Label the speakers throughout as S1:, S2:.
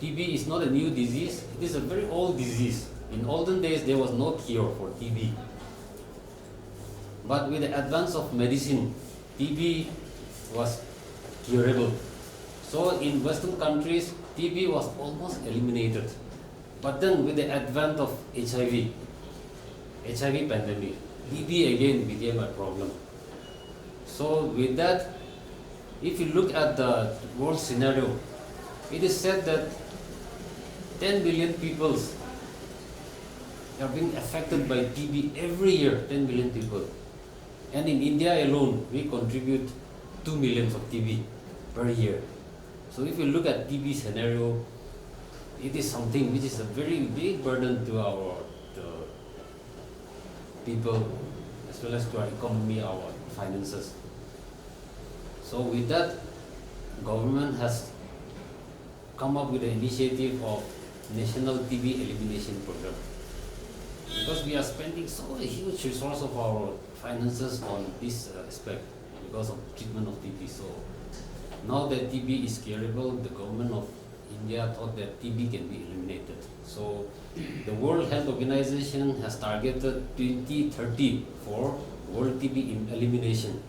S1: TB is not a new disease, it is a very old disease. In olden days, there was no cure for TB. But with the advance of medicine, TB was curable. So in Western countries, TB was almost eliminated. But then with the advent of HIV pandemic, TB again became a problem. So with that, if you look at the world scenario, it is said that 10 billion people are being affected by TB every year, 10 billion people. And in India alone, we contribute 2 million of TB per year. So if you look at TB scenario, it is something which is a very big burden to our people, as well as to our economy, our finances. So with that, government has come up with the initiative of National TB Elimination Program. Because we are spending so huge resource of our finances on this aspect because of treatment of TB. So now that TB is curable, the government of India thought that TB can be eliminated. So the World Health Organization has targeted 2030 for World TB elimination.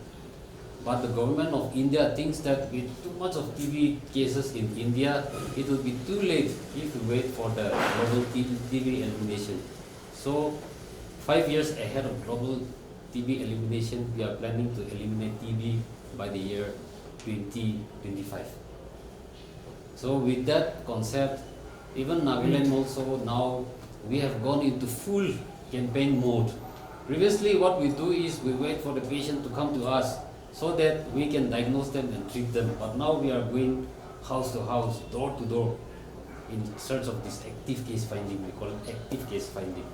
S1: But the government of India thinks that with too much of TB cases in India, it will be too late if we wait for the global TB elimination. So 5 years ahead of global TB elimination, we are planning to eliminate TB by the year 2025. So with that concept, even Nagaland also now we have gone into full campaign mode. Previously what we do is we wait for the patient to come to us so that we can diagnose them and treat them. But now we are going house to house, door to door in search of this active case finding. We call it active case finding.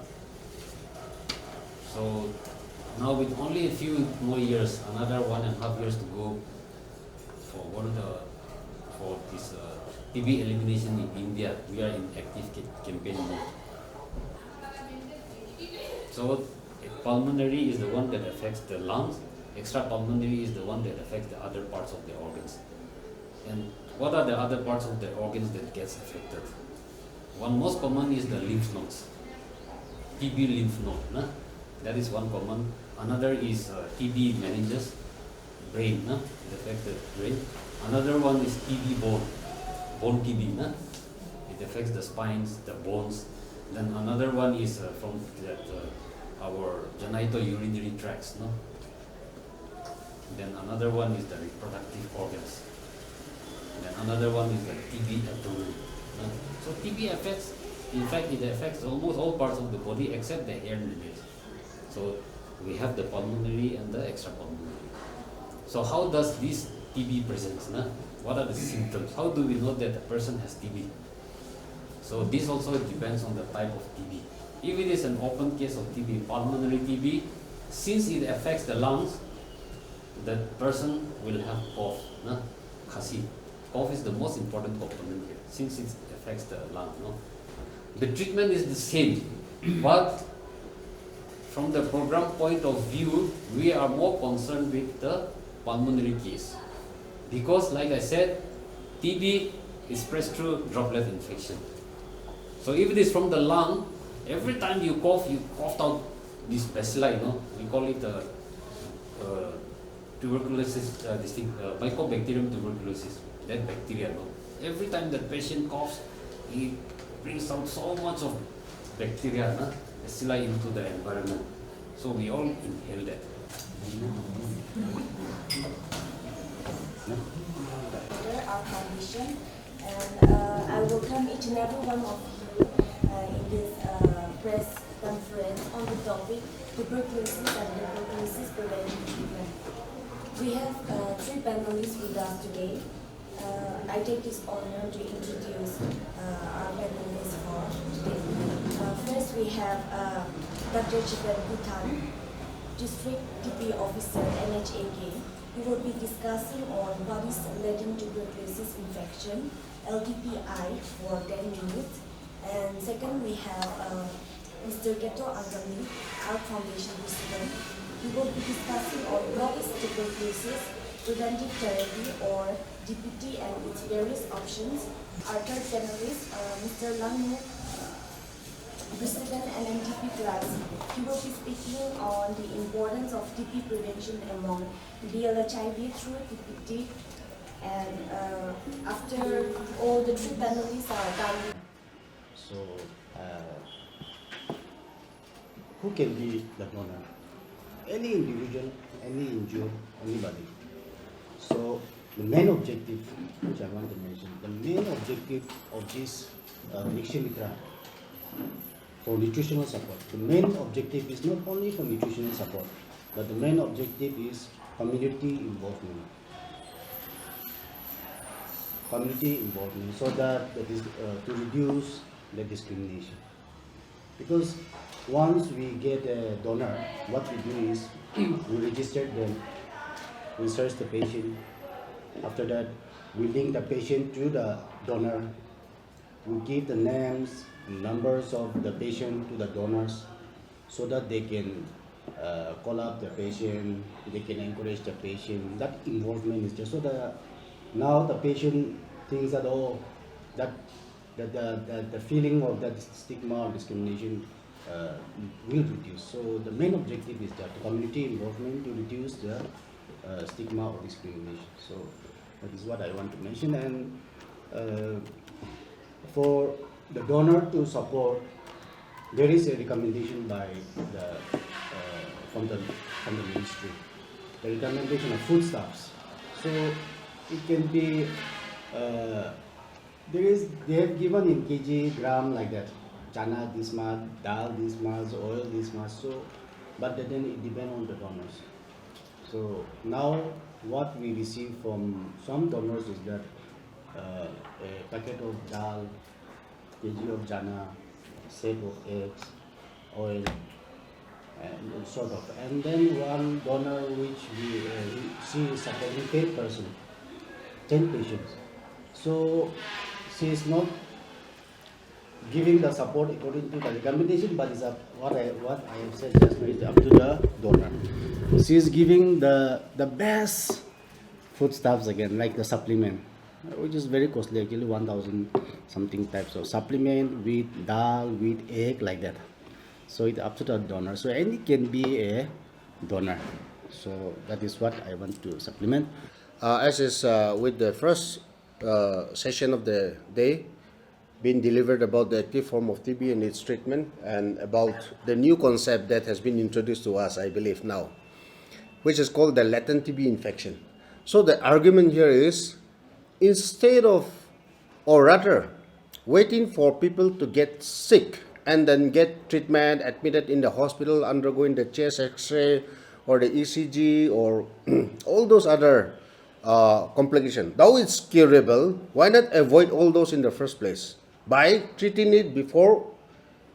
S1: So now with only a few more years, another 1.5 years to go for this TB elimination in India, we are in active campaign mode. So pulmonary is the one that affects the lungs, extrapulmonary is the one that affects the other parts of the organs. And what are the other parts of the organs that gets affected? One most common is the lymph nodes, TB lymph node. Nah? That is one common. Another is TB meninges, brain, nah? It affects the brain. Another one is TB bone TB. Nah? It affects the spines, the bones. Then another one is from that our genitourinary tracts. No? Then another one is the reproductive organs. Then another one is the TB abdomen. No? So TB affects, in fact, it affects almost all parts of the body except the air lineage. So we have the pulmonary and the extrapulmonary. So how does this TB present? No? What are the symptoms? How do we know that a person has TB? So this also depends on the type of TB. If it is an open case of TB, pulmonary TB, since it affects the lungs, the person will have cough, no? Khasi. Cough is the most important component here, since it affects the lung. No? The treatment is the same, but from the program point of view, we are more concerned with the pulmonary case. Because like I said, TB is spread through droplet infection. So if it is from the lung, every time you coughed out this bacilli, we call it tuberculosis, Mycobacterium tuberculosis, that bacteria. Every time the patient coughs, he brings out so much of bacteria, bacilli into the environment. So we all inhale that.
S2: Our condition, and I welcome each and every one of you in this press conference on the topic tuberculosis and tuberculosis prevention treatment. We have 3 panelists with us today. I take this honor to introduce our panelists for today. First, we have Dr. Chikan Bhutan, District TB Officer, NHAK. We will be discussing on what is latent tuberculosis infection, LTPI, for 10 minutes. And second, we have Mr. Geto Angami, our foundation president. We will be discussing on what is tuberculosis, preventive therapy or DPT and its various options. Our third panelist, Mr. Langmu, President NMDP class. He will be speaking on the importance of TB prevention among DLHIV through DPT. And after all the three panelists are done.
S3: So, who can be the donor? Any individual, any injured, anybody. So, the main objective, which I want to mention, the main objective of this Mitra for nutritional support. The main objective is not only for nutritional support, but the main objective is community involvement. Community involvement, so that is to reduce the discrimination. Because once we get a donor, what we do is we register them, we search the patient. After that, we link the patient to the donor. We give the names and numbers of the patient to the donors, so that they can call up the patient, they can encourage the patient. That involvement is just so that now the patient thinks that the feeling of that stigma or discrimination will reduce. So the main objective is that community involvement to reduce the stigma or discrimination. So that is what I want to mention. And for the donor to support, there is a recommendation by the from the ministry. The recommendation of foodstuffs. So it can be they have given in kg, gram like that. Chana this much, dal this much, oil this much. So, but then it depends on the donors. So now what we receive from some donors is that a packet of dal, kg of chana, set of eggs, oil, and sort of. And then one donor which she is supporting 10 person, 10 patients. So she is not giving the support according to the recommendation, but is what I have said just now is up to the donor. She is giving the best foodstuffs again, like the supplement, which is very costly actually, 1,000 something types of supplement with dal, with egg, like that. So it's up to the donor. So any can be a donor. So that is what I want to supplement. As is with the first session of the day, been delivered about the active form of TB and its treatment, and about the new concept that has been introduced to us, I believe now, which is called the latent TB infection. So the argument here is, instead of, or rather, waiting for people to get sick and then get treatment, admitted in the hospital, undergoing the chest X-ray or the ECG or all those other complications. Though it's curable, why not avoid all those in the first place by treating it before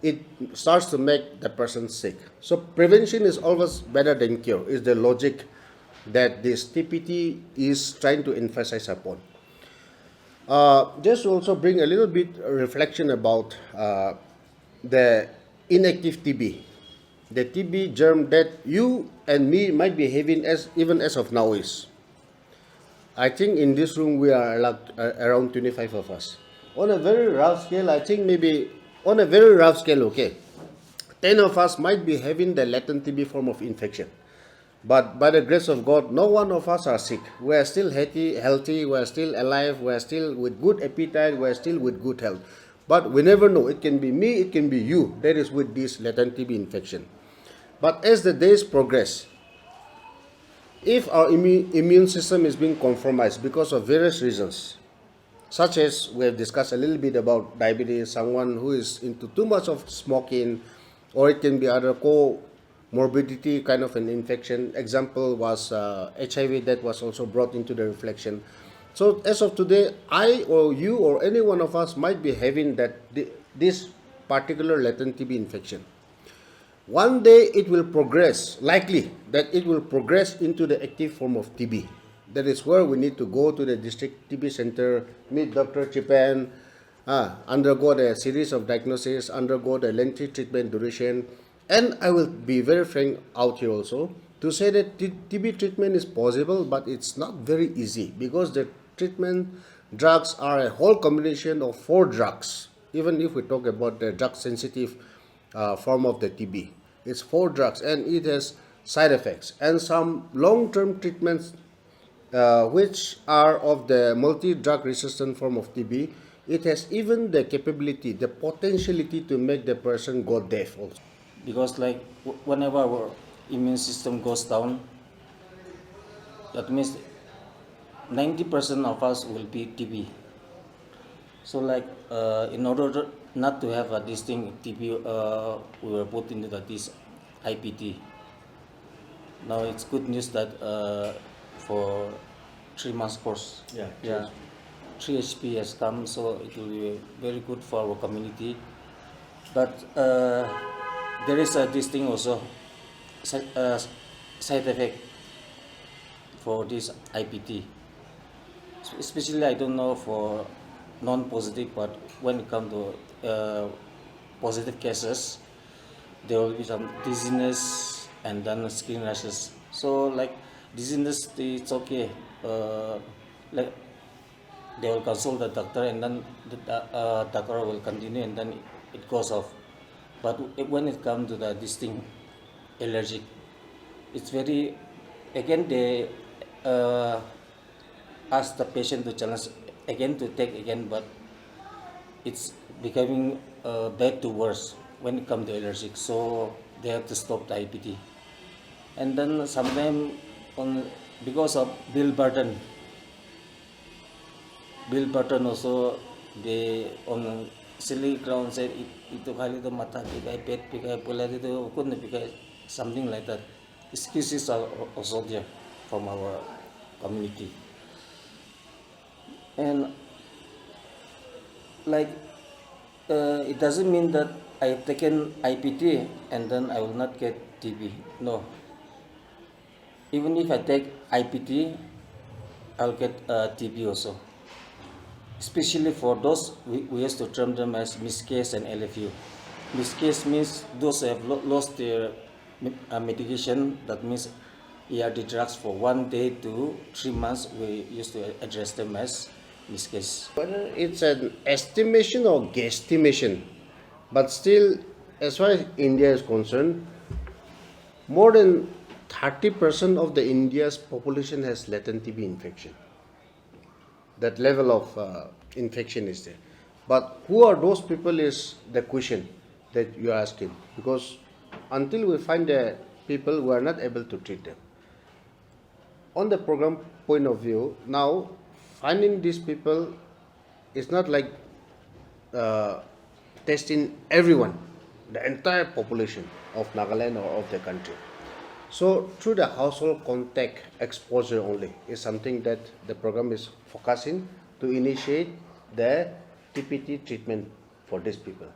S3: it starts to make the person sick? So prevention is always better than cure, is the logic that this TPT is trying to emphasize upon. Just to also bring a little bit reflection about the inactive TB, the TB germ that you and me might be having even as of now is. I think in this room we are around 25 of us. On a very rough scale, I think maybe on a very rough scale, okay, 10 of us might be having the latent TB form of infection. But by the grace of God, no one of us are sick. We are still healthy, we are still alive, we are still with good appetite, we are still with good health. But we never know. It can be me, it can be you that is with this latent TB infection. But as the days progress, if our immune system is being compromised because of various reasons, such as we have discussed a little bit about diabetes, someone who is into too much of smoking, or it can be other comorbidity kind of an infection. Example was HIV that was also brought into the reflection. So as of today, I or you or any one of us might be having this particular latent TB infection. One day it will progress, likely that it will progress into the active form of TB. That is where we need to go to the district TB center, meet Dr. Chipan, undergo the series of diagnosis, undergo the lengthy treatment duration, and I will be very frank out here also,
S4: to say that TB treatment is possible, but it's not very easy because the treatment drugs are a whole combination of 4 drugs. Even if we talk about the drug sensitive form of the TB, it's 4 drugs and it has side effects and some long-term treatments which are of the multi-drug resistant form of TB. It has even the capability, the potentiality to make the person go deaf also.
S5: Because like whenever our immune system goes down, that means 90% of us will be TB. So like in order not to have this thing TB, we were put into this IPT. Now it's good news that for 3 months course, 3 HP has come, so it will be very good for our community. But there is this thing also, side effect for this IPT. Especially I don't know for non-positive, but when it comes to positive cases, there will be some dizziness and then skin rashes. So like dizziness, it's okay. Like they will consult the doctor and then the doctor will continue and then it goes off. But when it comes to this thing, allergic, it's very, again they ask the patient to challenge again to take again, but it's becoming bad to worse when it comes to allergic, so they have to stop the IPT. And then sometimes because of bill burden also, they on silly ground said itu kali itu mata pikai, pet pikai, pula itu couldn't pikai, something like that. Excuses are also there from our community. And like it doesn't mean that I have taken IPT and then I will not get TB. No. Even if I take IPT, I'll get TB also. Especially for those, we used to term them as missed case and LFU. Missed case means those who have lost their medication, that means ERD drugs for 1 day to 3 months, we used to address them as missed case.
S4: Whether it's an estimation or guesstimation, but still, as far as India is concerned, more than 30% of the India's population has latent TB infection. That level of infection is there. But who are those people is the question that you are asking, because until we find the people, we are not able to treat them. On the program point of view, now finding these people is not like testing everyone, the entire population of Nagaland or of the country. So through the household contact exposure only is something that the program is focusing to initiate the TPT treatment for these people.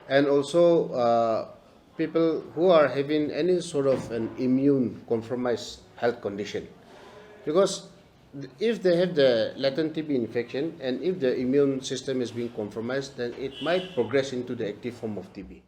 S4: And also people who are having any sort of an immune compromised health condition, because if they have the latent TB infection and if the immune system is being compromised, then it might progress into the active form of TB.